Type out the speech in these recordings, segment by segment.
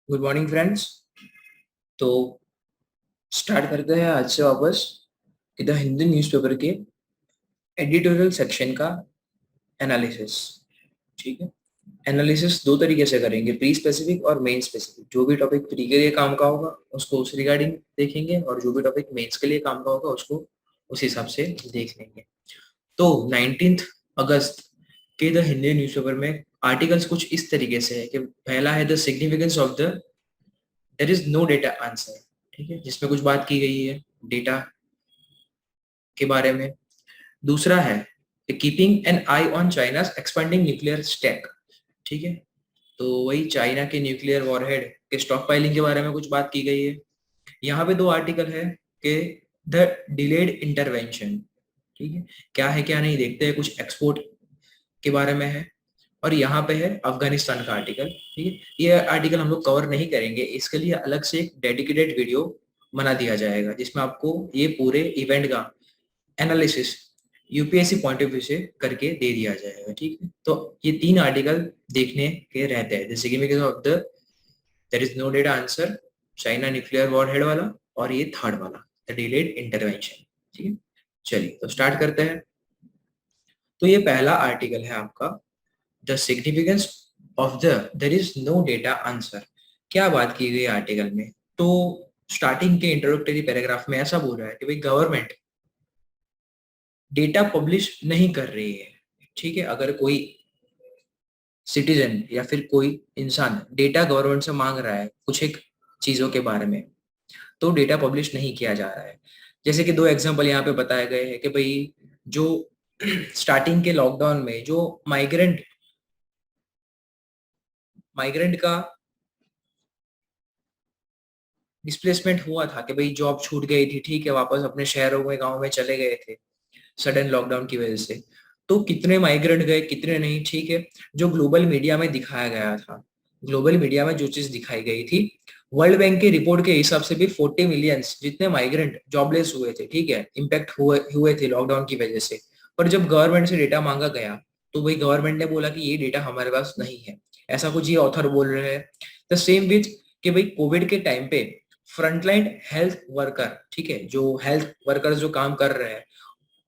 Good morning friends. तो start करते हैं आज से वापस कि द हिंदू न्यूज़पेपर के एडिटोरियल सेक्शन का एनालिसिस। ठीक है। एनालिसिस दो तरीके से करेंगे, प्री स्पेसिफिक और मेन स्पेसिफिक। जो भी टॉपिक प्री के लिए काम का होगा उसको उस रिगार्डिंग देखेंगे, और जो भी टॉपिक मेंस के लिए काम का होगा उसको उस हिसाब से देख लेंगे। तो 19 अगस्त के द हिंदी न्यूज़पेपर में आर्टिकल्स कुछ इस तरीके से है कि पहला है the significance of the there is no data answer. ठीक है, जिसमें कुछ बात की गई है डेटा के बारे में। दूसरा है keeping an eye on China's expanding nuclear stack. ठीक है, तो वही चाइना के न्यूक्लियर वॉरहेड के स्टॉक पाइलिंग के बारे में कुछ बात की गई है। यहाँ पे दो आर्टिकल है कि द डिलेड इंटरवेंशन। ठीक है, क्या है क्या नहीं देखते हैं, कुछ एक्सपोर्ट के बारे में है। और यहाँ पे है अफगानिस्तान का आर्टिकल। ठीक है, ये आर्टिकल हम लोग कवर नहीं करेंगे, इसके लिए अलग से एक डेडिकेटेड वीडियो बना दिया जाएगा जिसमें आपको ये पूरे इवेंट का analysis UPSC point of view से करके दे दिया जाएगा। ठीक है, तो ये तीन आर्टिकल देखने के रहते हैं, जैसे कि of the there is no data answer, China nuclear warhead वाला, और ये थर्ड वाला द डिलेड इंटरवेंशन। ठीक है, चलिए तो स्टार्ट करते हैं। तो ये पहला आर्टिकल है आपका, the significance of the there is no data answer. क्या बात की गई आर्टिकल में? तो स्टार्टिंग के इंट्रोडक्टरी पैराग्राफ में ऐसा बोल रहा है कि भाई गवर्नमेंट डेटा पब्लिश नहीं कर रही है। ठीक है, अगर कोई सिटीजन या फिर कोई इंसान डेटा गवर्नमेंट से मांग रहा है कुछ एक चीजों के बारे में, तो डेटा पब्लिश नहीं किया जा रहा है। जैसे कि दो एग्जांपल यहाँ पे बताए गए हैं कि भाई जो स्टार्टिंग के लॉकडाउन में जो माइग्रेंट माइग्रेंट का डिस्प्लेसमेंट हुआ था कि भाई जॉब छूट गई थी, ठीक है, वापस अपने शहरों में गाँव में चले गए थे सडन लॉकडाउन की वजह से। तो कितने माइग्रेंट गए कितने नहीं, ठीक है, जो ग्लोबल मीडिया में दिखाया गया था, ग्लोबल मीडिया में जो चीज दिखाई गई थी, वर्ल्ड बैंक की रिपोर्ट के हिसाब से भी 40 मिलियंस जितने माइग्रेंट जॉबलेस हुए थे। ठीक है, इम्पैक्ट हुए थे लॉकडाउन की वजह से। पर जब गवर्नमेंट से डेटा मांगा गया तो वही गवर्नमेंट ने बोला कि ये डेटा हमारे पास नहीं है, ऐसा कुछ ये ऑथर बोल रहे हैं। द सेम विथ कि भाई कोविड के टाइम पे फ्रंटलाइन हेल्थ वर्कर, ठीक है, जो हेल्थ वर्कर जो काम कर रहे हैं,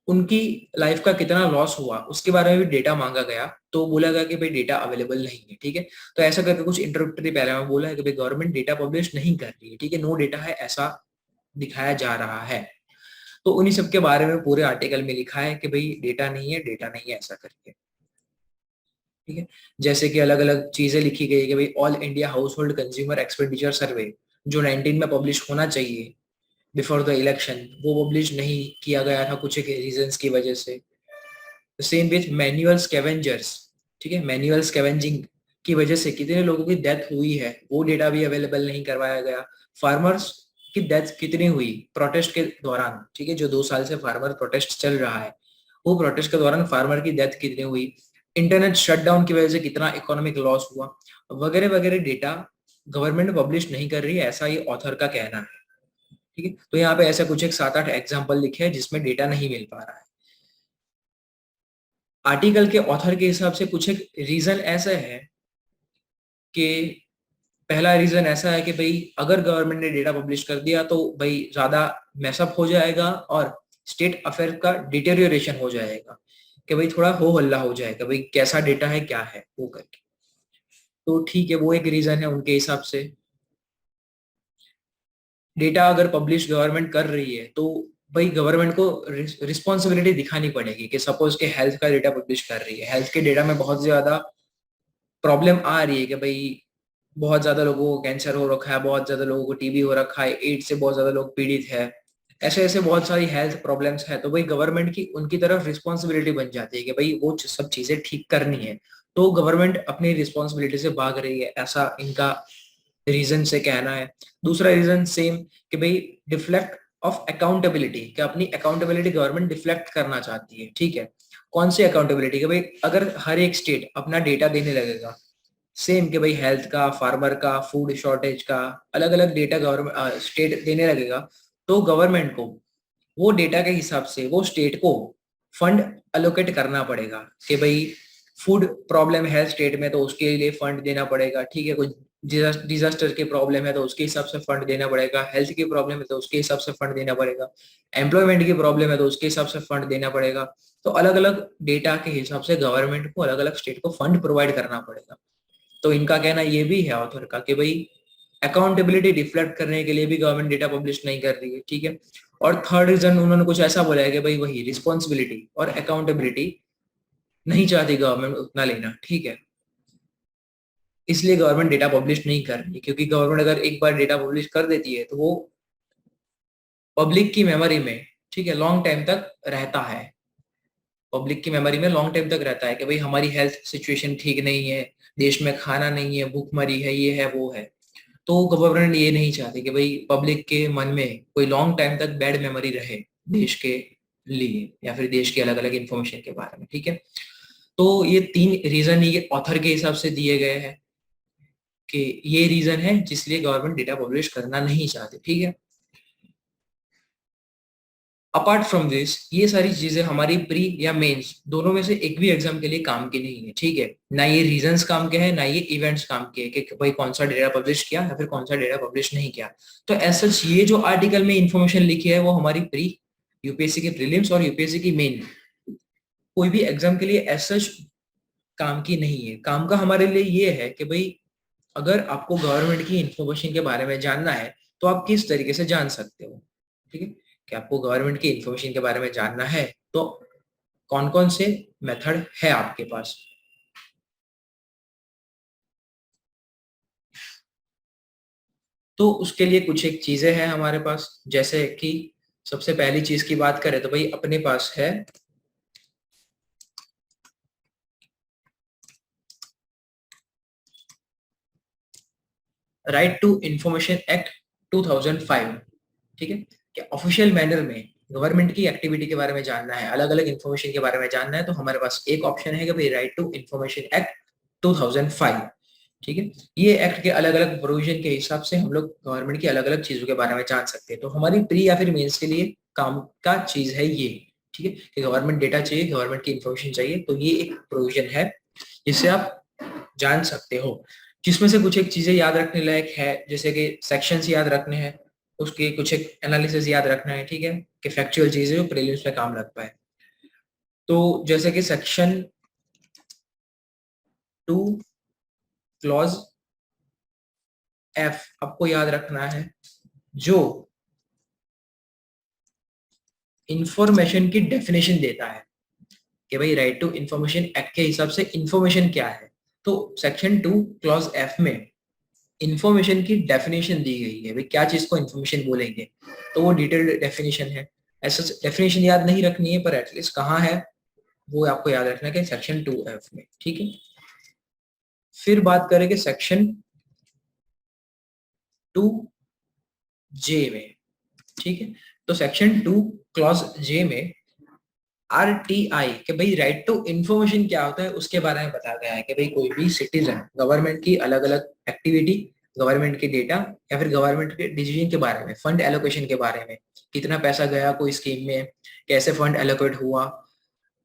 उनकी लाइफ का कितना लॉस हुआ उसके बारे में भी डेटा मांगा गया, तो बोला गया कि भाई डेटा अवेलेबल नहीं है। ठीक है, तो ऐसा करके कुछ इंट्रोडक्टरी पहले में बोला है कि भाई गवर्नमेंट डेटा पब्लिश नहीं कर रही है, ठीक है, नो डेटा है ऐसा दिखाया जा रहा है। तो उन्हीं सब के बारे में पूरे आर्टिकल में लिखा है कि भाई डेटा नहीं है, डेटा नहीं है ऐसा करके। ठीक है, जैसे कि अलग अलग चीजें लिखी गई कि भाई all India house hold consumer expenditure सर्वे जो 19 में पब्लिश होना चाहिए बिफोर द इलेक्शन, वो पब्लिश नहीं किया गया था कुछ एक रीजंस की वजह से। सेम विथ मैनुअल स्कैवेंजर्स, ठीक है, मैनुअल स्कैवेंजिंग की वजह से कितने लोगों की डेथ हुई है वो डेटा भी अवेलेबल नहीं करवाया गया। फार्मर्स की डेथ कितनी हुई प्रोटेस्ट के दौरान, ठीक है, जो 2 साल से फार्मर प्रोटेस्ट चल रहा है, वो प्रोटेस्ट के दौरान फार्मर की डेथ कितनी हुई, इंटरनेट शटडाउन की वजह से कितना इकोनॉमिक लॉस हुआ, वगैरह वगैरह डेटा गवर्नमेंट पब्लिश नहीं कर रही है, ऐसा ये ऑथर का कहना है। ठीक है, तो यहाँ पे ऐसा कुछ एक 7-8 एग्जाम्पल लिखे हैं जिसमें डेटा नहीं मिल पा रहा है। आर्टिकल के ऑथर के हिसाब से कुछ एक रीजन ऐसा है कि पहला रीजन ऐसा है कि भाई अगर गवर्नमेंट ने डेटा पब्लिश कर दिया तो भाई ज्यादा मैसअप हो जाएगा और स्टेट अफेयर का डिटेरियोरेशन हो जाएगा, कि भाई थोड़ा हो हल्ला हो जाएगा भाई कैसा डेटा है क्या है वो करके। तो ठीक है, वो एक रीजन है उनके हिसाब से। डेटा अगर पब्लिश गवर्नमेंट कर रही है तो भाई गवर्नमेंट को रिस्पॉन्सिबिलिटी दिखानी पड़ेगी कि सपोज के हेल्थ का डेटा पब्लिश कर रही है, हेल्थ के डेटा में बहुत ज्यादा प्रॉब्लम आ रही है कि भाई बहुत ज्यादा लोगों को कैंसर हो रखा है, बहुत ज्यादा लोगों को टीबी हो रखा है, एड्स से बहुत ज्यादा लोग पीड़ित है, ऐसे ऐसे बहुत सारी हेल्थ प्रॉब्लम्स है, तो भाई गवर्नमेंट की उनकी तरफ रिस्पॉन्सिबिलिटी बन जाती है कि भाई वो सब चीजें ठीक करनी है। तो गवर्नमेंट अपनी रिस्पॉन्सिबिलिटी से भाग रही है, ऐसा इनका रीजन से कहना है। दूसरा रीजन सेम कि भाई डिफ्लेक्ट ऑफ अकाउंटेबिलिटी, कि अपनी अकाउंटेबिलिटी गवर्नमेंट डिफ्लेक्ट करना चाहती है। ठीक है, कौन सी अकाउंटेबिलिटी? कि भाई अगर हर एक स्टेट अपना डेटा देने लगेगा सेम, कि भाई हेल्थ का, फार्मर का, फूड शॉर्टेज का, अलग अलग डेटा गवर्नमेंट स्टेट देने लगेगा, तो गवर्नमेंट को वो डेटा के हिसाब से वो स्टेट को फंड अलोकेट करना पड़ेगा कि भाई फूड प्रॉब्लम है स्टेट में तो उसके लिए फंड देना पड़ेगा। ठीक है, कुछ डिजास्टर की प्रॉब्लम है तो उसके हिसाब से फंड देना पड़ेगा, हेल्थ की प्रॉब्लम है तो उसके हिसाब से फंड देना पड़ेगा, एम्प्लॉयमेंट की प्रॉब्लम है तो उसके हिसाब से फंड देना पड़ेगा। तो अलग अलग डेटा के हिसाब से गवर्नमेंट को अलग अलग स्टेट को फंड प्रोवाइड करना पड़ेगा। तो इनका कहना ये भी है ऑथर का कि भाई अकाउंटेबिलिटी रिफ्लेक्ट करने के लिए भी गवर्नमेंट डेटा पब्लिश नहीं कर रही है, ठीक है। और थर्ड रीजन उन्होंने कुछ ऐसा बोला है कि भाई वही रिस्पॉन्सिबिलिटी और अकाउंटेबिलिटी नहीं चाहती गवर्नमेंट उतना लेना, ठीक है। इसलिए गवर्नमेंट डेटा पब्लिश नहीं कर रही, क्योंकि गवर्नमेंट अगर एक बार डेटा पब्लिश कर देती है तो वो पब्लिक की मेमोरी में, ठीक है, लॉन्ग टाइम तक रहता है। पब्लिक की मेमोरी में लॉन्ग टाइम तक रहता है कि भाई हमारी हेल्थ सिचुएशन ठीक नहीं है, देश में खाना नहीं है, भूखमरी है, ये है वो है। तो गवर्नमेंट ये नहीं चाहती कि भाई पब्लिक के मन में कोई लॉन्ग टाइम तक बैड मेमोरी रहे देश के लिए या फिर देश की अलग अलग इंफॉर्मेशन के बारे में, ठीक है। तो ये 3 रीजन ये ऑथर के हिसाब से दिए गए हैं कि ये रीजन है जिसलिए गवर्नमेंट डेटा पब्लिश करना नहीं चाहती, ठीक है। अपार्ट फ्रॉम दिस ये सारी चीजें हमारी प्री या मेंस दोनों में से एक भी एग्जाम के लिए काम की नहीं है, ठीक है। ना ये रीजंस काम के हैं, ना ये इवेंट्स काम के हैं कि भाई कौन सा डेटा पब्लिश किया या फिर कौन सा डेटा पब्लिश नहीं किया। तो ऐसा ये जो आर्टिकल में इंफॉर्मेशन लिखी है वो हमारी प्री यूपीएससी के प्रीलिम्स और यूपीएससी की मेन कोई भी एग्जाम के लिए ऐसा काम की नहीं है। काम का हमारे लिए ये है कि भाई अगर आपको गवर्नमेंट की इंफॉर्मेशन के बारे में जानना है तो आप किस तरीके से जान सकते हो, ठीक है। कि आपको गवर्नमेंट की इंफॉर्मेशन के बारे में जानना है तो कौन कौन से मेथड है आपके पास। तो उसके लिए कुछ एक चीजें हैं हमारे पास, जैसे कि सबसे पहली चीज की बात करें तो भाई अपने पास है राइट टू इंफॉर्मेशन एक्ट 2005, ठीक है। कि ऑफिशियल मैनर में गवर्नमेंट की एक्टिविटी के बारे में जानना है, अलग अलग इंफॉर्मेशन के बारे में जानना है, तो हमारे पास एक ऑप्शन है कि भाई राइट टू इंफॉर्मेशन एक्ट 2005, ठीक है। ये एक्ट के अलग अलग प्रोविजन के हिसाब से हम लोग गवर्नमेंट की अलग अलग चीजों के बारे में जान सकते हैं। तो हमारी प्री या फिर मेंस के लिए काम का चीज है ये, ठीक है। कि गवर्नमेंट डेटा चाहिए, गवर्नमेंट की इंफॉर्मेशन चाहिए, तो ये एक प्रोविजन है जिससे आप जान सकते हो। जिसमें से कुछ एक चीजें याद रखने लायक है, जैसे कि सेक्शंस याद रखने हैं, उसके कुछ एक एनालिसिस याद रखना है, ठीक है। कि फैक्चुअल चीजें जो प्रीलिम्स में काम लग पाए। तो जैसे कि सेक्शन 2 क्लॉज एफ आपको याद रखना है, जो इंफॉर्मेशन की डेफिनेशन देता है कि भाई राइट टू इंफॉर्मेशन एक्ट के हिसाब से इंफॉर्मेशन क्या है। तो सेक्शन 2 क्लॉज एफ में इंफॉर्मेशन की डेफिनेशन दी गई है, भाई क्या चीज को इंफॉर्मेशन बोलेंगे। तो वो डिटेल्ड डेफिनेशन है। ऐसा डेफिनेशन याद नहीं रखनी है, पर एटलीस्ट कहाँ है वो आपको याद रखना है कि सेक्शन 2F में, ठीक है। फिर बात करेंगे सेक्शन 2J में, ठीक है। तो सेक्शन 2 क्लॉज जे में RTI के भाई राइट टू इंफॉर्मेशन क्या होता है उसके बारे में बताया गया है कि भाई कोई भी सिटीजन गवर्नमेंट की अलग अलग एक्टिविटी, गवर्नमेंट के डेटा या फिर गवर्नमेंट के डिसीजन के बारे में, फंड एलोकेशन के बारे में, कितना पैसा गया कोई स्कीम में, कैसे फंड एलोकेट हुआ,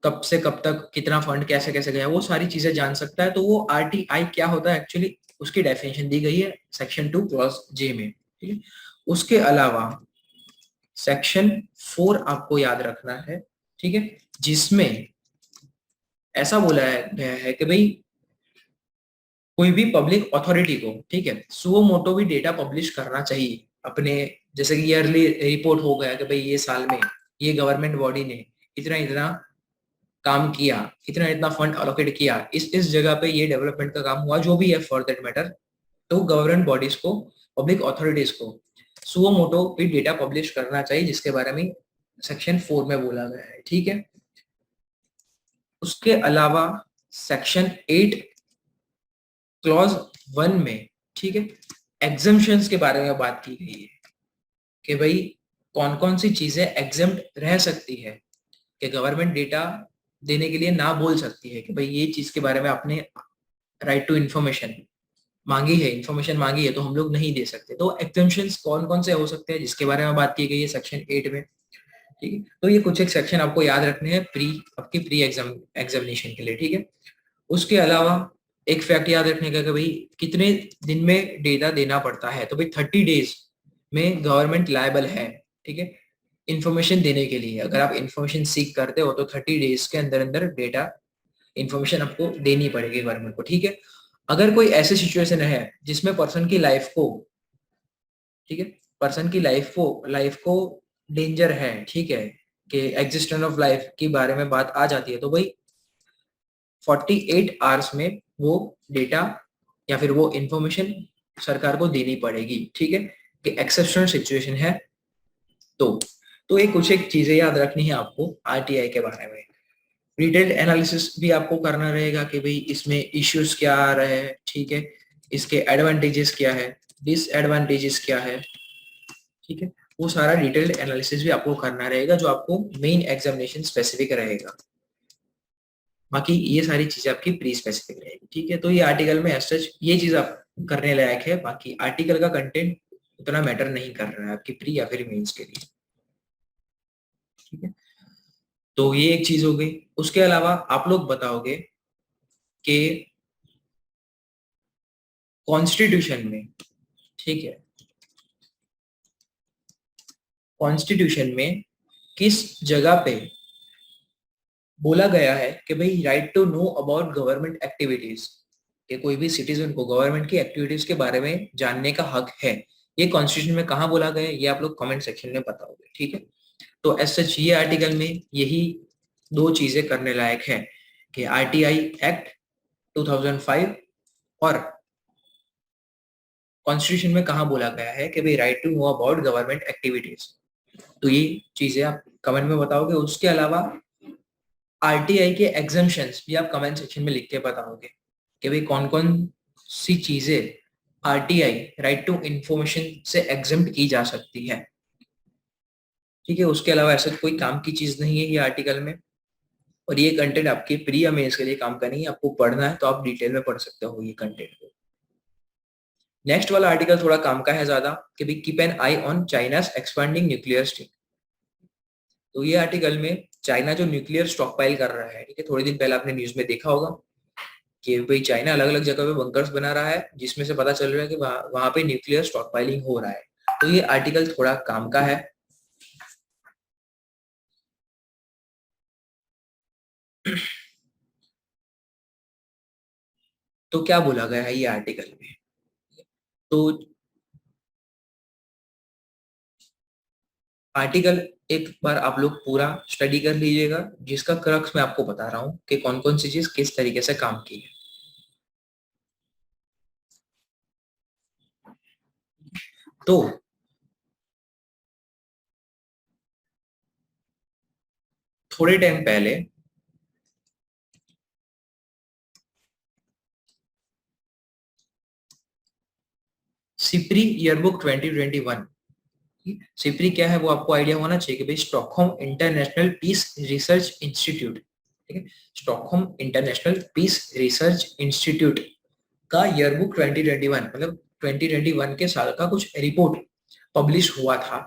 कब से कब तक कितना फंड कैसे कैसे गया, वो सारी चीजें जान सकता है। तो वो RTI क्या होता है एक्चुअली उसकी डेफिनेशन दी गई है सेक्शन 2 क्लॉज जे में, ठीक है। उसके अलावा सेक्शन 4 आपको याद रखना है, ठीक है, जिसमें ऐसा बोला गया है कि भाई कोई भी पब्लिक अथॉरिटी को, ठीक है, सुओ मोटो भी डेटा पब्लिश करना चाहिए अपने, जैसे कि ईयरली रिपोर्ट हो गया कि भाई ये साल में ये गवर्नमेंट बॉडी ने इतना इतना काम किया, इतना इतना फंड अलोकेट किया, इस जगह पे ये डेवलपमेंट का काम हुआ, जो भी है फॉर दैट मैटर। तो गवर्नमेंट बॉडीज को, पब्लिक अथॉरिटीज को सुओ मोटो भी डेटा पब्लिश करना चाहिए, जिसके बारे में सेक्शन 4 में बोला गया है, ठीक है। उसके अलावा सेक्शन 8 क्लॉज 1 में, ठीक है, एग्जम्पशंस के बारे में बात की गई है कि भाई कौन कौन सी चीजें एग्जम्प्ट रह सकती है, कि गवर्नमेंट डेटा देने के लिए ना बोल सकती है कि भाई ये चीज के बारे में आपने राइट टू इंफॉर्मेशन मांगी है, इंफॉर्मेशन मांगी है, तो हम लोग नहीं दे सकते। तो एग्जम्पशंस कौन कौन से हो सकते हैं जिसके बारे में बात की गई है सेक्शन 8 में, ठीक है। तो ये कुछ एक सेक्शन आपको याद रखने हैं प्री, आपकी प्री एग्जामिनेशन के लिए, ठीक है। उसके अलावा एक फैक्ट याद रखने का कि भाई कितने दिन में डेटा देना पड़ता है, तो भाई 30 डेज में गवर्नमेंट लायबल है, ठीक है, इंफॉर्मेशन देने के लिए। अगर आप इंफॉर्मेशन सीख करते हो तो 30 डेज के अंदर अंदर डेटा इंफॉर्मेशन आपको देनी पड़ेगी गवर्नमेंट को, ठीक है। अगर कोई ऐसी सिचुएशन है जिसमें पर्सन की लाइफ को, ठीक है, पर्सन की लाइफ को डेंजर है, ठीक है, कि एग्जिस्टेंस ऑफ लाइफ के बारे में बात आ जाती है, तो भाई 48 आवर्स में वो डेटा या फिर वो इंफॉर्मेशन सरकार को देनी पड़ेगी, ठीक है, कि एक्सेप्शनल सिचुएशन है। तो ये कुछ एक चीजें याद रखनी है आपको आरटीआई के बारे में। डिटेल्ड एनालिसिस भी आपको करना रहेगा कि भाई इसमें इश्यूज क्या आ रहे हैं, ठीक है, इसके एडवांटेजेस क्या है, डिसएडवांटेजेस क्या है, ठीक है, वो सारा डिटेल्ड एनालिसिस भी आपको करना रहेगा जो आपको मेन एग्जामिनेशन स्पेसिफिक रहेगा। बाकी ये सारी चीजें आपकी प्री स्पेसिफिक रहेगी, ठीक है। तो ये आर्टिकल में एज सच ये चीज आप करने लायक है, बाकी आर्टिकल का कंटेंट उतना मैटर नहीं कर रहा है आपकी प्री या फिर मेंस के लिए, ठीक है। तो ये एक चीज हो गई। उसके अलावा आप लोग बताओगे कि कॉन्स्टिट्यूशन में, ठीक है, कॉन्स्टिट्यूशन में किस जगह पे बोला गया है कि भाई right to know about government activities, कि कोई भी सिटीजन को गवर्नमेंट की एक्टिविटीज के बारे में जानने का हक है। ये कॉन्स्टिट्यूशन में कहाँ बोला गया है ये आप लोग कमेंट सेक्शन में बताओगे, ठीक है। तो एज सच ये आर्टिकल में यही दो चीजें करने लायक है कि आरटीआई एक्ट 2005 और कॉन्स्टिट्यूशन में कहाँ बोला गया है कि भाई right to know about government activities. तो ये चीजें आप कमेंट में बताओगे। उसके अलावा आरटीआई के एग्जम्पशंस भी आप कमेंट सेक्शन में लिख के बताओगे कि भाई कौन कौन सी चीजें आरटीआई राइट टू इंफॉर्मेशन से एग्जम्प्ट की जा सकती है, ठीक है। उसके अलावा ऐसा कोई काम की चीज नहीं है ये आर्टिकल में, और ये कंटेंट आपके प्री या मेंस के लिए काम का नहीं है। आपको पढ़ना है तो आप डिटेल में पढ़ सकते हो ये कंटेंट को। नेक्स्ट वाला आर्टिकल थोड़ा काम का है ज्यादा कि भाई keep an eye on China's expanding nuclear stream. तो ये आर्टिकल में चाइना जो न्यूक्लियर स्टॉक पाइल कर रहा है, ठीक है, थोड़े दिन पहले आपने न्यूज में देखा होगा कि भाई चाइना अलग अलग जगह पे बंकर्स बना रहा है जिसमें से पता चल रहा है कि वहां पे न्यूक्लियर स्टॉक पाइलिंग हो रहा है। तो ये आर्टिकल थोड़ा काम का है। तो क्या बोला गया है ये आर्टिकल में, तो आर्टिकल एक बार आप लोग पूरा स्टडी कर लीजिएगा, जिसका क्रक्स मैं आपको बता रहा हूँ कि कौन कौन सी चीज किस तरीके से काम की है। तो थोड़े टाइम पहले सिप्री ईयरबुक 2021, सिप्री क्या है वो आपको आइडिया होना चाहिए कि भाई Stockholm international peace research institute, ठीक है, Stockholm international peace research institute का ईयरबुक 2021 मतलब 2021 के साल का कुछ रिपोर्ट पब्लिश हुआ था।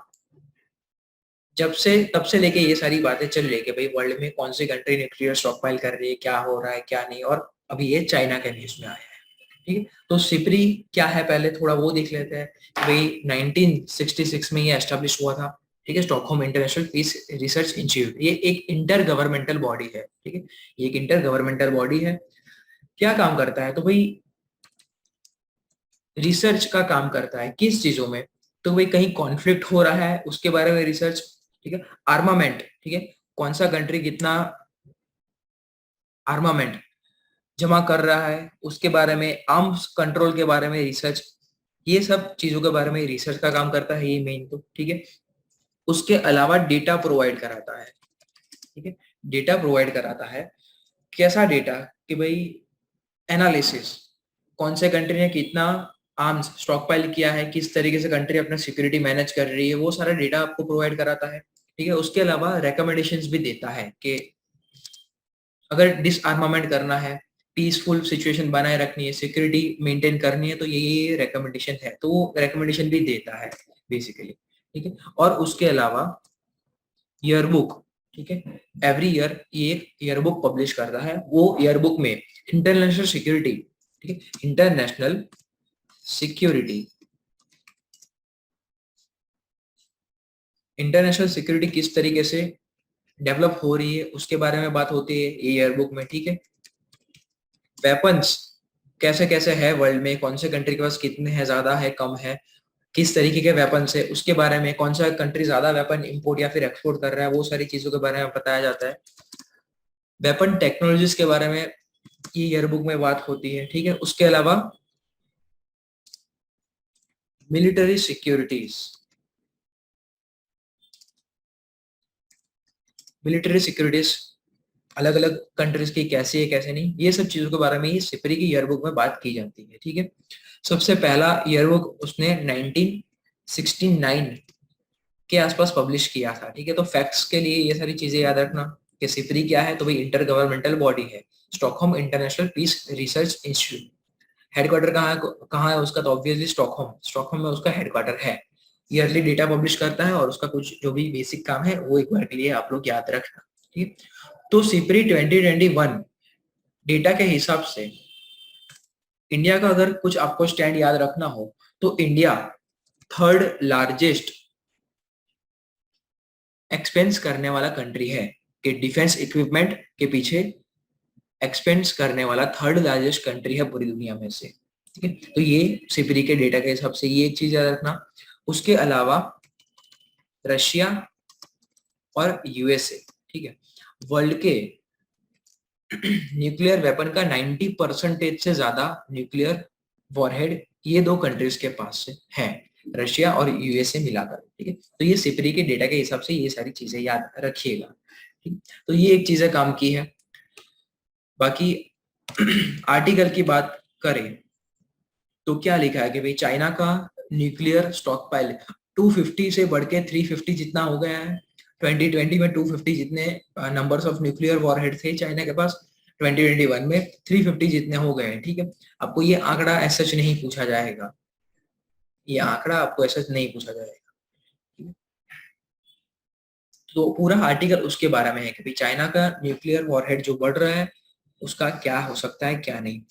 जब से तब से लेके ये सारी बातें चल रही है कि भाई वर्ल्ड में कौन सी कंट्री न्यूक्लियर स्टॉक पाइल कर रही है, क्या हो रहा है क्या नहीं, और अभी ये चाइना के न्यूज में आया है, ठीक है। तो सिप्री क्या है पहले थोड़ा वो देख लेते हैं कि भाई 1966 में ये एस्टेब्लिश हुआ था, ठीक है, Stockholm international peace research institute. ये एक इंटर गवर्नमेंटल बॉडी है, ठीक है, ये एक इंटर गवर्नमेंटल बॉडी है। क्या काम करता है, तो भाई रिसर्च का काम करता है किस चीजों में, तो भाई कहीं कॉन्फ्लिक्ट हो रहा है उसके बारे में रिसर्च, ठीक है, आर्मामेंट, ठीक है, कौन सा कंट्री कितना आर्मामेंट जमा कर रहा है उसके बारे में, आर्म्स कंट्रोल के बारे में रिसर्च, ये सब चीजों के बारे में रिसर्च का काम करता है ये मेन, तो ठीक है। उसके अलावा डेटा प्रोवाइड कराता है, ठीक है, डेटा प्रोवाइड कराता है। कैसा डेटा, कि भाई एनालिसिस, कौन से कंट्री ने कितना आर्म्स स्टॉक पाइल किया है, किस तरीके से कंट्री अपना सिक्योरिटी मैनेज कर रही है, वो सारा डेटा आपको प्रोवाइड कराता है, ठीक है। उसके अलावा रिकमेंडेशंस भी देता है कि अगर डिसआर्मामेंट करना है, पीसफुल सिचुएशन बनाए रखनी है, सिक्योरिटी मेंटेन करनी है, तो ये रिकमेंडेशन है, तो वो रिकमेंडेशन भी देता है बेसिकली, ठीक है। और उसके अलावा ईयरबुक, ठीक है, एवरी ईयर ये एक ईयरबुक पब्लिश करता है। वो ईयरबुक में इंटरनेशनल सिक्योरिटी ठीक है, इंटरनेशनल सिक्योरिटी। इंटरनेशनल सिक्योरिटी किस तरीके से डेवलप हो रही है उसके बारे में बात होती है ये ईयरबुक में, ठीक है। वेपन्स कैसे कैसे है वर्ल्ड में, कौन से कंट्री के पास कितने हैं, ज्यादा है कम है, किस तरीके के वेपन्स है उसके बारे में, कौन सा कंट्री ज्यादा वेपन इंपोर्ट या फिर एक्सपोर्ट कर रहा है, वो सारी चीजों के बारे में बताया जाता है। वेपन टेक्नोलॉजीज के बारे में ये ईयरबुक में बात होती है, ठीक है। उसके अलावा मिलिट्री सिक्योरिटीज, मिलिट्री सिक्योरिटीज अलग अलग कंट्रीज की कैसी है कैसे नहीं, ये सब चीजों के बारे में ये सिपरी की ईयरबुक में बात की जाती है, ठीक है। सबसे पहला ईयरबुक उसने 1969 के आसपास पब्लिश किया था, ठीक है। तो फैक्ट्स के लिए ये सारी चीजें याद रखना कि सिपरी क्या है, तो भाई इंटर गवर्नमेंटल बॉडी है, Stockholm international peace research institute. Headquarter कहाँ है उसका, तो ऑब्वियसली स्टॉकहोम, स्टॉकहोम में उसका हेडक्वार्टर है। ईयरली डेटा पब्लिश करता है और उसका कुछ जो भी बेसिक काम है वो एक बार के लिए आप लोग याद रखना, ठीक है। तो सिपरी 2021 डेटा के हिसाब से इंडिया का अगर कुछ आपको स्टैंड याद रखना हो तो इंडिया थर्ड लार्जेस्ट एक्सपेंस करने वाला कंट्री है, कि डिफेंस इक्विपमेंट के पीछे एक्सपेंस करने वाला थर्ड लार्जेस्ट कंट्री है पूरी दुनिया में से, ठीक है। तो ये सिपरी के डेटा के हिसाब से ये एक चीज याद रखना। उसके अलावा रशिया और यूएसए, ठीक है, वर्ल्ड के न्यूक्लियर वेपन का 90% से ज्यादा न्यूक्लियर वॉरहेड ये दो कंट्रीज के पास से है, रशिया और यूएसए मिलाकर, ठीक है। तो ये सिपरी के डेटा के हिसाब से ये सारी चीजें याद रखिएगा, ठीक। तो ये एक चीजें काम की है। बाकी आर्टिकल की बात करें तो क्या लिखा है कि भाई चाइना का न्यूक्लियर स्टॉक पाइल 250 से बढ़ के 350 जितना हो गया है। 2020 में 250 जितने नंबर्स ऑफ न्यूक्लियर वॉरहेड थे चाइना के पास, 2021 में 350 जितने हो गए हैं, ठीक है। आपको ये आंकड़ा ऐसा नहीं पूछा जाएगा, ये आंकड़ा आपको ऐसा नहीं पूछा जाएगा, ठीक है? तो पूरा आर्टिकल उसके बारे में है कि भाई चाइना का न्यूक्लियर वॉरहेड जो बढ़ रहा है उसका क्या हो सकता है क्या नहीं।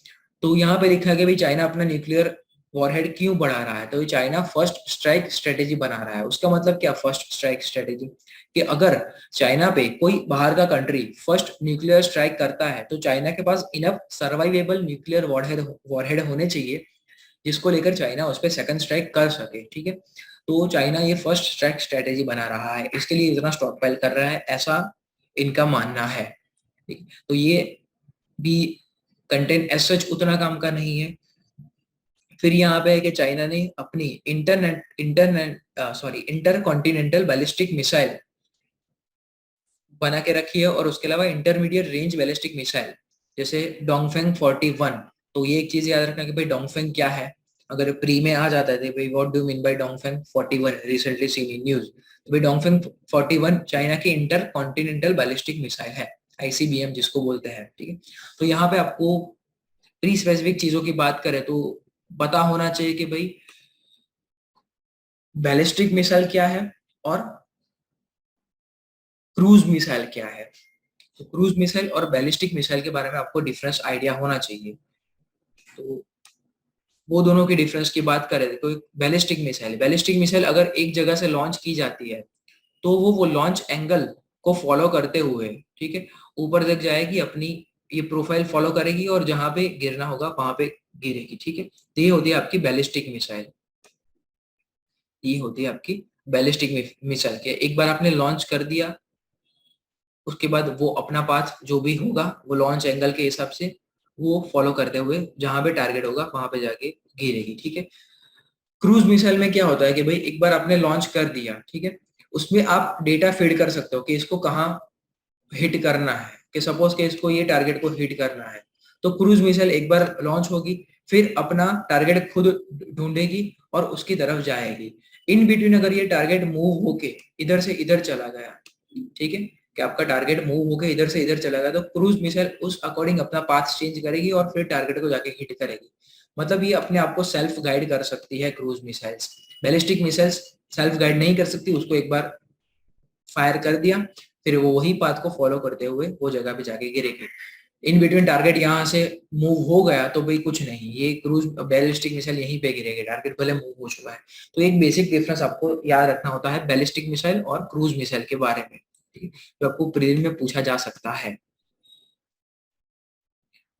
तो यहाँ पे लिखा है कि भाई चाइना अपना न्यूक्लियर वॉरहेड क्यों बढ़ा रहा है, तो चाइना फर्स्ट स्ट्राइक स्ट्रेटेजी बना रहा है। उसका मतलब क्या फर्स्ट स्ट्राइक स्ट्रेटेजी, कि अगर चाइना पे कोई बाहर का कंट्री फर्स्ट न्यूक्लियर स्ट्राइक करता है तो चाइना के पास इनफ सर्वाइवेबल न्यूक्लियर वॉरहेड होने चाहिए जिसको लेकर चाइना उस पर सेकंड स्ट्राइक कर सके, ठीक है। तो चाइना ये फर्स्ट स्ट्राइक स्ट्रेटेजी बना रहा है, इसके लिए इतना स्टॉक पाइल कर रहा है, ऐसा इनका मानना है, ठीक। तो ये भी कंटेंट एज सच उतना काम का नहीं है। फिर यहाँ पे है कि चाइना ने अपनी इंटर कॉन्टिनेंटल बैलिस्टिक मिसाइल बना के रखी है, और उसके अलावा इंटरमीडिएट रेंज बैलिस्टिक मिसाइल जैसे डोंगफेंग 41। तो ये एक चीज याद रखना कि भाई डोंगफेंग क्या है, अगर प्री में आ जाता है भाई what do mean by Dongfeng 41 recently seen in news, तो भाई डोंगफेंग 41 चाइना की इंटर कॉन्टिनेंटल बैलिस्टिक मिसाइल है, आईसीबीएम जिसको बोलते हैं, ठीक है। तो यहाँ पे आपको प्री स्पेसिफिक चीजों की बात करें तो पता होना चाहिए कि भाई बैलिस्टिक मिसाइल क्या है और क्रूज मिसाइल क्या है। तो क्रूज मिसाइल और बैलिस्टिक मिसाइल के बारे में आपको डिफरेंस आइडिया होना चाहिए। तो वो दोनों की डिफरेंस की बात करें तो बैलिस्टिक मिसाइल अगर एक जगह से लॉन्च की जाती है तो वो लॉन्च एंगल को फॉलो करते हुए, ठीक है, ऊपर तक जाएगी, अपनी ये प्रोफाइल फॉलो करेगी और जहां पे गिरना होगा वहां पे गिरेगी, ठीक है। तो ये होती है आपकी बैलिस्टिक मिसाइल, ये होती है आपकी बैलिस्टिक मिसाइल के एक बार आपने लॉन्च कर दिया उसके बाद वो अपना पाथ जो भी होगा वो लॉन्च एंगल के हिसाब से वो फॉलो करते हुए जहां पे टारगेट होगा वहां पे जाके गिरेगी, ठीक है। क्रूज मिसाइल में क्या होता है कि भाई एक बार आपने लॉन्च कर दिया, ठीक है, उसमें आप डेटा फीड कर सकते हो कि इसको कहाँ हिट करना है, कि सपोज के इसको ये टारगेट को हिट करना है। तो क्रूज मिसाइल एक बार लॉन्च होगी फिर अपना टारगेट खुद ढूंढेगी और उसकी तरफ जाएगी। इन बिटवीन अगर ये टारगेट मूव होके इधर से इधर चला गया, ठीक है, कि आपका टारगेट मूव होके इधर से इधर चला गया तो क्रूज मिसाइल उस अकॉर्डिंग अपना पाथ चेंज करेगी और फिर टारगेट को जाके हिट करेगी। मतलब ये अपने आप को सेल्फ गाइड कर सकती है cruise missiles. Ballistic missiles self guide नहीं कर सकती, उसको एक बार फायर कर दिया फिर वो वही पाथ को फॉलो करते हुए वो जगह पे जाके गिरेगी। इन बिटवीन टारगेट यहाँ से मूव हो गया तो भाई कुछ नहीं, ये क्रूज बैलिस्टिक मिसाइल यहीं पे गिरेगी, टारगेट भले मूव हो चुका है। तो एक बेसिक डिफरेंस आपको याद रखना होता है बैलिस्टिक मिसाइल और क्रूज मिसाइल के बारे में, ठीक है, जो आपको प्रीलिम में पूछा जा सकता है।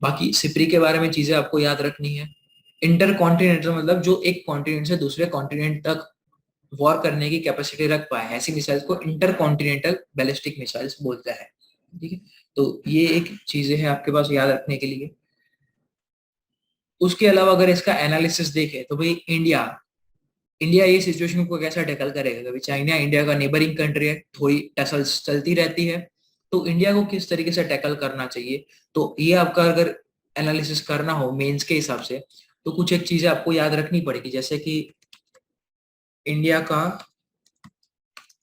बाकी सिपरी के बारे में चीजें आपको याद रखनी है। इंटर कॉन्टिनेंटल मतलब जो एक कॉन्टिनेंट से दूसरे कॉन्टिनेंट तक वॉर करने की कैपेसिटी रख पाए, ऐसी मिसाइल्स को इंटर कॉन्टिनेंटल बैलिस्टिक मिसाइल्स बोलते हैं, ठीक है। तो ये एक चीजें हैं आपके पास याद रखने के लिए। उसके अलावा अगर इसका एनालिसिस देखें तो भाई इंडिया इंडिया ये सिचुएशन को कैसा टैकल करेगा। कभी चाइना इंडिया का नेबरिंग कंट्री है, थोड़ी टसल्स चलती रहती है, तो इंडिया को किस तरीके से टैकल करना चाहिए, तो ये आपका अगर एनालिसिस करना हो मेंस के हिसाब से, तो कुछ एक चीजें आपको याद रखनी पड़ेगी, जैसे कि इंडिया का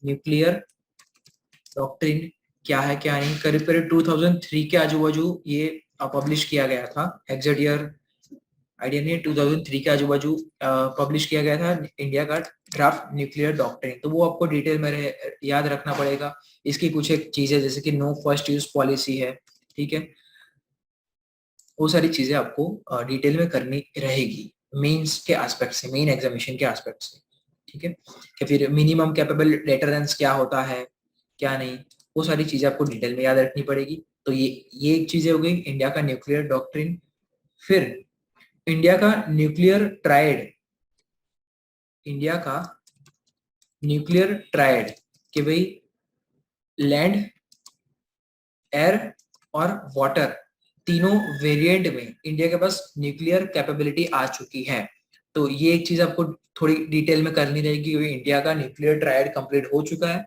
न्यूक्लियर डॉक्ट्रिन क्या है क्या नहीं। करीब करीब 2003 के आजू बाजू ये पब्लिश किया गया था, एग्जैक्ट ईयर आइडिया नहीं, 2003 के आजू बाजू पब्लिश किया गया था इंडिया का ड्राफ्ट न्यूक्लियर डॉक्ट्रिन। तो वो आपको डिटेल में याद रखना पड़ेगा। इसकी कुछ एक चीजें जैसे कि नो फर्स्ट यूज पॉलिसी है, ठीक है, वो सारी चीजें आपको डिटेल में करनी रहेगी मेंस के एस्पेक्ट से, मेन एग्जामिनेशन के एस्पेक्ट से, ठीक है। कि फिर मिनिमम कैपेबल डेटरेंस क्या होता है क्या नहीं, वो सारी चीजें आपको डिटेल में याद रखनी पड़ेगी। तो ये एक चीजें हो गई इंडिया का न्यूक्लियर डॉक्ट्रिन। फिर इंडिया का न्यूक्लियर ट्रायड, इंडिया का न्यूक्लियर ट्रायड कि भाई लैंड, एयर और वाटर तीनों वेरिएंट में इंडिया के पास न्यूक्लियर कैपेबिलिटी आ चुकी है। तो ये एक चीज आपको थोड़ी डिटेल में करनी रहेगी क्योंकि इंडिया का न्यूक्लियर ट्रायड कंप्लीट हो चुका है।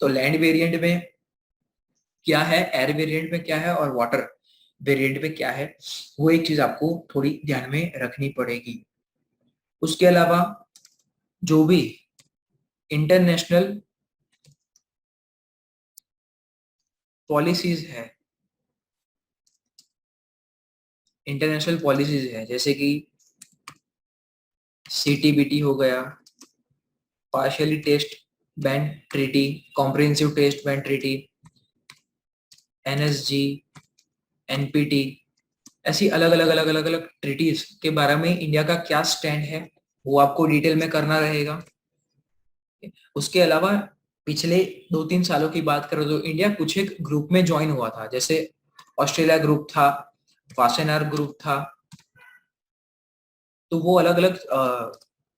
तो लैंड वेरिएंट में क्या है, एयर वेरिएंट में क्या है और वाटर वेरिएंट में क्या है, वो एक चीज आपको थोड़ी ध्यान में रखनी पड़ेगी। उसके अलावा जो भी इंटरनेशनल पॉलिसीज है, इंटरनेशनल पॉलिसीज है जैसे कि सीटीबीटी हो गया, partially test ban treaty, comprehensive test ban treaty, NSG, NPT, ऐसी अलग अलग अलग अलग अलग ट्रीटीज के बारे में इंडिया का क्या स्टैंड है वो आपको डिटेल में करना रहेगा। उसके अलावा पिछले 2-3 सालों की बात करें तो इंडिया कुछ एक ग्रुप में ज्वाइन हुआ था, जैसे ऑस्ट्रेलिया ग्रुप था, वासेनार ग्रुप था, तो वो अलग अलग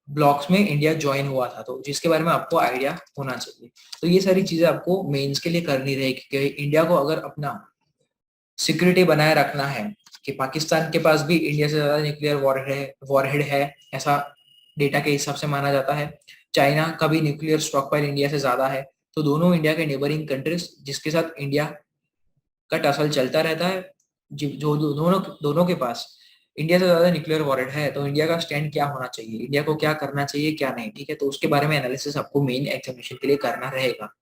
ब्लॉक्स में इंडिया ज्वाइन हुआ था, तो जिसके बारे में आपको आइडिया होना चाहिए। तो ये सारी चीजें आपको मेंस के लिए करनी रहेगी कि इंडिया को अगर अपना सिक्योरिटी बनाए रखना है कि पाकिस्तान के पास भी इंडिया से ज्यादा न्यूक्लियर वॉरहेड है, ऐसा डेटा के हिसाब से माना जाता है। चाइना का भी न्यूक्लियर स्टॉक पाइल इंडिया से ज्यादा है। तो दोनों इंडिया के नेबरिंग कंट्रीज जिसके साथ इंडिया का टसल चलता रहता है, जो दोनों दोनों के पास इंडिया से ज्यादा न्यूक्लियर वॉरहेड है, तो इंडिया का स्टैंड क्या होना चाहिए, इंडिया को क्या करना चाहिए क्या नहीं, ठीक है। तो उसके बारे में एनालिसिस आपको मेन एग्जामिनेशन के लिए करना रहेगा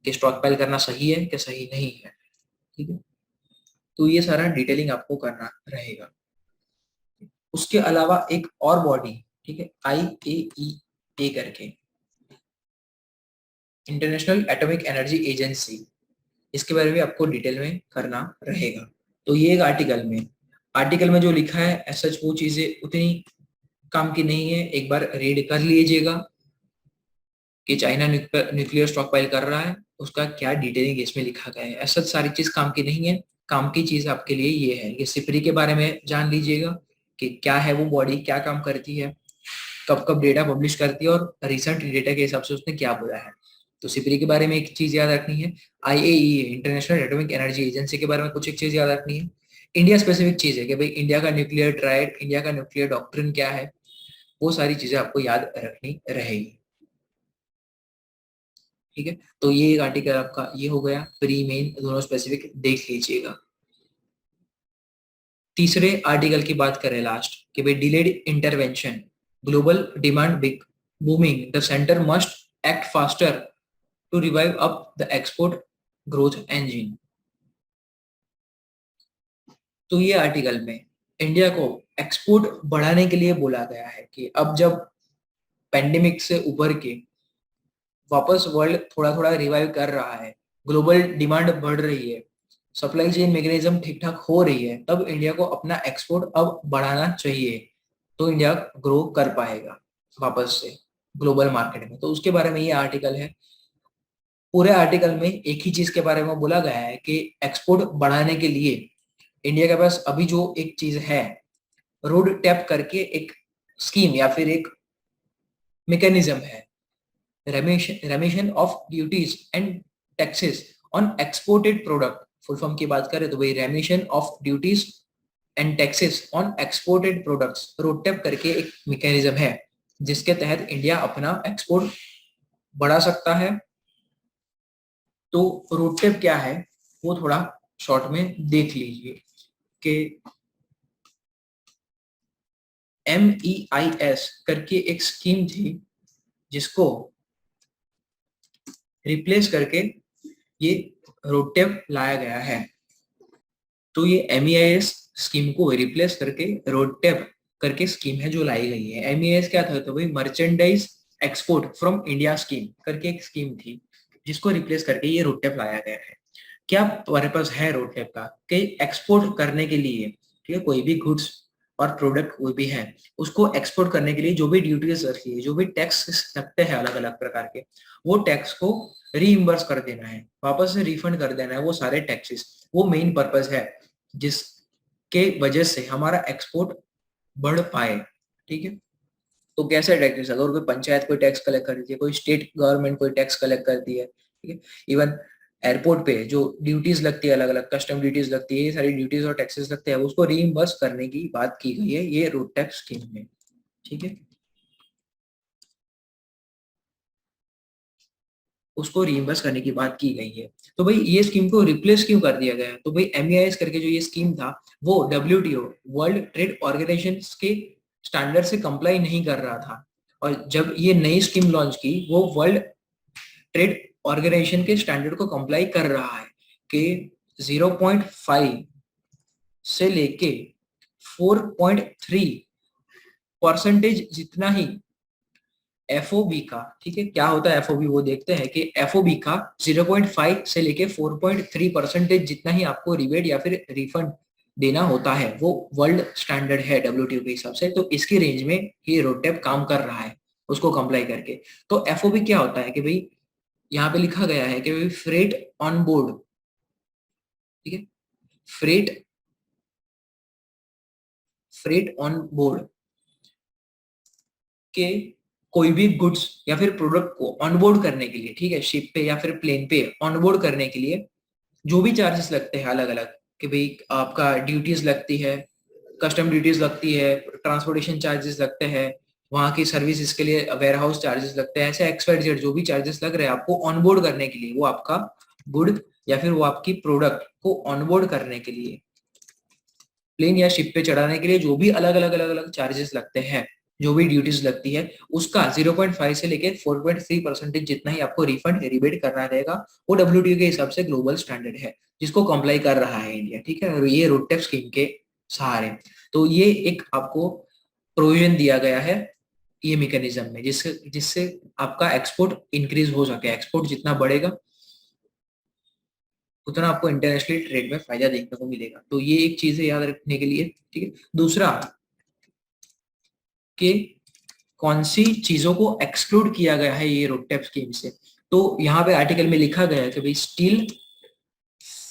कि स्टॉक पाइल करना सही है कि सही नहीं है, ठीक है। तो ये सारा डिटेलिंग आपको करना रहेगा। उसके अलावा एक और बॉडी, ठीक है, IAEA करके, इंटरनेशनल एटॉमिक एनर्जी एजेंसी, इसके बारे में आपको डिटेल में करना रहेगा। तो ये एक आर्टिकल में जो लिखा है ऐसा वो चीजें उतनी काम की नहीं है, एक बार रीड कर लीजिएगा कि चाइना न्यूक्लियर स्टॉक पाइल कर रहा है, उसका क्या डिटेलिंग इसमें लिखा गया है। ऐसा सारी चीज काम की नहीं है, काम की चीज आपके लिए ये है, ये सिपरी के बारे में जान लीजिएगा कि क्या है वो बॉडी, क्या काम करती है, कब कब डेटा पब्लिश करती है और रिसेंट डेटा के हिसाब से उसने क्या बोला है। तो सिपरी के बारे में एक चीज याद रखनी है, IAEA international atomic energy agency के बारे में कुछ एक चीज याद रखनी है। इंडिया स्पेसिफिक चीज है कि भाई इंडिया का न्यूक्लियर ट्रायड, इंडिया का न्यूक्लियर डॉक्ट्रिन क्या है, वो सारी चीजें आपको याद रखनी रहेगी, ठीक है। तो ये एक आर्टिकल आपका ये हो गया, प्री मेन दोनों स्पेसिफिक देख लीजिएगा। तीसरे आर्टिकल की बात करें लास्ट कि भाई delayed intervention, global demand big booming, the centre must act faster to revive up the export growth engine. तो ये आर्टिकल में इंडिया को एक्सपोर्ट बढ़ाने के लिए बोला गया है कि अब जब पेंडेमिक से उभर के वापस वर्ल्ड थोड़ा थोड़ा रिवाइव कर रहा है, ग्लोबल डिमांड बढ़ रही है, सप्लाई चेन मैकेनिज्म ठीक ठाक हो रही है, तब इंडिया को अपना एक्सपोर्ट अब बढ़ाना चाहिए, तो इंडिया ग्रो कर पाएगा वापस से ग्लोबल मार्केट में। तो उसके बारे में ये आर्टिकल है। पूरे आर्टिकल में एक ही चीज के बारे में बोला गया है कि एक्सपोर्ट बढ़ाने के लिए इंडिया के पास अभी जो एक चीज है, रोड टैप करके एक स्कीम या फिर एक मैकेनिज्म है, रेमिशन of duties and taxes on exported product. Full form की बात करें तो भाई रेमिशन of duties and taxes on exported products, road tap करके एक मैकेनिज्म है जिसके तहत इंडिया अपना एक्सपोर्ट बढ़ा सकता है। तो रोड टैप क्या है वो थोड़ा शॉर्ट में देख लीजिए कि MEIS करके एक स्कीम थी जिसको रिप्लेस करके ये रोड टैप लाया गया है। तो ये MEIS स्कीम को रिप्लेस करके रोड टैप करके स्कीम है जो लाई गई है। MEIS क्या था, तो भाई merchandise export from India scheme करके एक स्कीम थी जिसको रिप्लेस करके ये रोड टैप लाया गया है। क्या पर्पस है रोड टैप का कि एक्सपोर्ट करने के लिए, ठीक है, कोई भी गुड्स और प्रोडक्ट कोई भी है उसको एक्सपोर्ट करने के लिए जो भी ड्यूटीज रखी है, जो भी टैक्स लगते हैं अलग अलग प्रकार के, वो टैक्स को रीइम्बर्स कर देना है, वापस से रिफंड कर देना है वो सारे टैक्सेस। वो मेन पर्पस है जिसके वजह से हमारा एक्सपोर्ट बढ़ पाए। ठीक है, तो कैसे टैक्सेस, अगर कोई पंचायत कोई टैक्स कलेक्ट करती है, कोई स्टेट गवर्नमेंट कोई टैक्स कलेक्ट करती है, ठीक है, इवन एयरपोर्ट पे जो ड्यूटीज लगती है, अलग अलग कस्टम ड्यूटीज लगती है, ये सारी ड्यूटीज और टैक्सेस लगते हैं, उसको रीइम्बर्स करने की बात की गई है ये रोड टैक्स स्कीम में। ठीक है, उसको रीइम्बर्स करने की बात की गई है। तो भाई ये स्कीम को रिप्लेस क्यों कर दिया गया, तो भाई MEIS करके जो ये स्कीम था वो WTO वर्ल्ड ट्रेड ऑर्गेनाइजेशन के स्टैंडर्ड से कंप्लाई नहीं कर रहा था, और जब ये नई स्कीम लॉन्च की वो वर्ल्ड ट्रेड ऑर्गेनाइजेशन के स्टैंडर्ड को कंप्लाई कर रहा है कि 0.5 से लेके 4.3% जितना ही FOB का, ठीक है, क्या होता है FOB वो देखते हैं कि FOB का 0.5 से लेके 4.3% जितना ही आपको रिबेट या फिर रिफंड देना होता है, वो वर्ल्ड स्टैंडर्ड है WTO के हिसाब से। तो इसकी रेंज में ये रोड टैप काम कर रहा है उसको कंप्लाई करके। तो FOB क्या होता है कि भाई यहाँ पे लिखा गया है कि भाई फ्रेट ऑन बोर्ड, ठीक है, फ्रेट फ्रेट ऑन बोर्ड के कोई भी गुड्स या फिर प्रोडक्ट को ऑनबोर्ड करने के लिए, ठीक है, शिप पे या फिर प्लेन पे ऑनबोर्ड करने के लिए जो भी चार्जेस लगते हैं अलग अलग, कि भाई आपका ड्यूटीज लगती है, कस्टम ड्यूटीज लगती है, ट्रांसपोर्टेशन चार्जेस लगते हैं, वहां की सर्विस इसके लिए वेयर हाउस चार्जेस लगते हैं, ऐसे XYZ जो भी चार्जेस लग रहे हैं आपको ऑनबोर्ड करने के लिए, वो आपका गुड या फिर वो आपकी प्रोडक्ट को ऑनबोर्ड करने के लिए, प्लेन या शिप पे चढ़ाने के लिए जो भी अलग अलग चार्जेस लगते हैं, जो भी ड्यूटीज लगती है, उसका 0.5 से लेके 4.3% जितना ही आपको रिफंड रिबेट करना रहेगा। वो WTO के हिसाब से ग्लोबल स्टैंडर्ड है जिसको कंप्लाई कर रहा है इंडिया। ठीक है, और ये रोड टैप स्कीम के सहारे, तो ये एक आपको प्रोविजन दिया गया है ये मैकेनिज्म में, जिससे जिससे आपका एक्सपोर्ट इंक्रीज हो सके। एक्सपोर्ट जितना बढ़ेगा उतना आपको इंटरनेशनल ट्रेड में फायदा देखने को मिलेगा। तो ये एक चीज है याद रखने के लिए। ठीक है, दूसरा कि कौन सी चीजों को एक्सक्लूड किया गया है ये रोड टैप स्कीम से। तो यहाँ पे आर्टिकल में लिखा गया है कि भाई स्टील,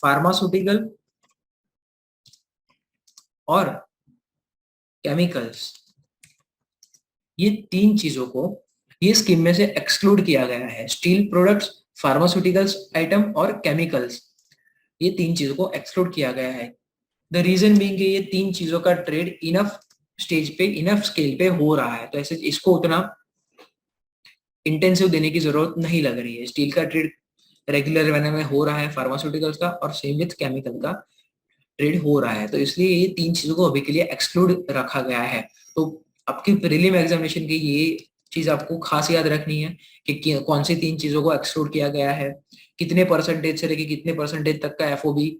फार्मास्यूटिकल और केमिकल्स, ये तीन चीजों को ये स्कीम में से एक्सक्लूड किया गया है। स्टील प्रोडक्ट्स, फार्मास्यूटिकल्स आइटम और केमिकल्स, ये तीन चीजों को एक्सक्लूड किया गया है। द रीजन बीइंग कि ये तीन चीजों का ट्रेड इनफ स्टेज पे, इनफ स्केल पे हो रहा है, तो ऐसे इसको उतना इंटेंसिव देने की जरूरत नहीं लग रही है। स्टील का ट्रेड रेगुलर मैनर में हो रहा है, फार्मास्यूटिकल्स का और सेम विथ केमिकल का ट्रेड हो रहा है, तो इसलिए ये तीन चीजों को अभी के लिए एक्सक्लूड रखा गया है। तो आपकी प्रीलिम एग्जामिनेशन की ये चीज आपको खास याद रखनी है कि कौन सी तीन चीजों को एक्सक्लूड किया गया है, कितने परसेंटेज से लेके कितने परसेंटेज तक का FOB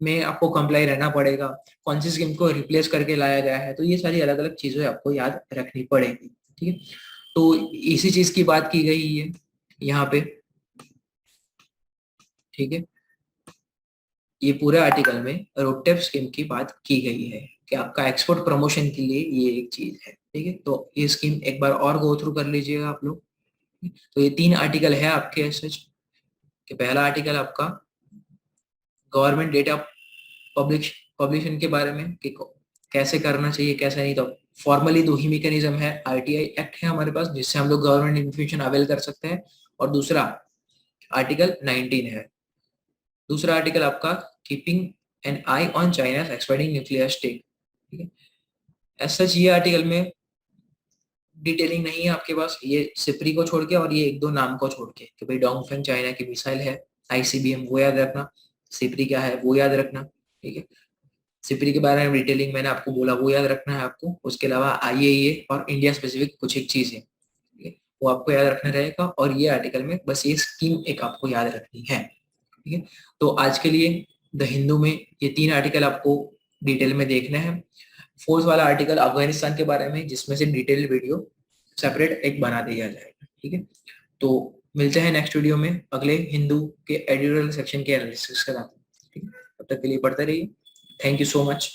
में आपको कंप्लाई रहना पड़ेगा, कौन सी स्कीम को रिप्लेस करके लाया गया है। तो ये सारी अलग अलग चीजें आपको याद रखनी पड़ेगी। ठीक है, तो इसी चीज की बात की गई है यहाँ पे। ठीक है, ये पूरे आर्टिकल में रोडटेप स्कीम की बात की गई है कि आपका एक्सपोर्ट प्रमोशन के लिए ये एक चीज है, ठीक है। तो ये स्कीम एक बार और गो थ्रू कर लीजिएगा आप लोग। तो ये 3 आर्टिकल है आपके सच कि पहला आर्टिकल आपका गवर्नमेंट डेटा पब्लिशन के बारे में कि कैसे करना चाहिए कैसे नहीं। तो फॉर्मली 2 ही मैकेनिज्म है, आरटीआई एक्ट है हमारे पास जिससे हम लोग गवर्नमेंट इन्फॉर्मेशन अवेल कर सकते हैं, और दूसरा आर्टिकल 19 है। दूसरा आर्टिकल आपका keeping an eye on China expanding nuclear stake, ठीक है। एज सच ये आर्टिकल में डिटेलिंग नहीं है आपके पास, ये सिप्री को छोड़ के और ये 1-2 नाम को छोड़ के कि भाई डोंगफेंग चाइना की मिसाइल है, आईसीबीएम वो याद रखना, सिप्री क्या है वो याद रखना, ठीक है। सिप्री के बारे में डिटेलिंग मैंने आपको बोला वो याद रखना है आपको। उसके अलावा आईएईए और इंडिया स्पेसिफिक कुछ एक चीज है, ठीक है, वो आपको याद रखना रहेगा। और ये आर्टिकल में बस ये स्कीम एक आपको याद रखनी है, ठीक है। तो आज के लिए द हिंदू में ये 3 आर्टिकल आपको डिटेल में देखना है। फोर्थ वाला आर्टिकल अफगानिस्तान के बारे में जिसमें से डिटेल वीडियो सेपरेट एक बना दिया जाएगा, ठीक है। तो मिलते हैं नेक्स्ट वीडियो में अगले हिंदू के एडिटोरियल सेक्शन के एनालिसिस के साथ, ठीक है। तब तक के लिए पढ़ते रहिए। Thank you so much.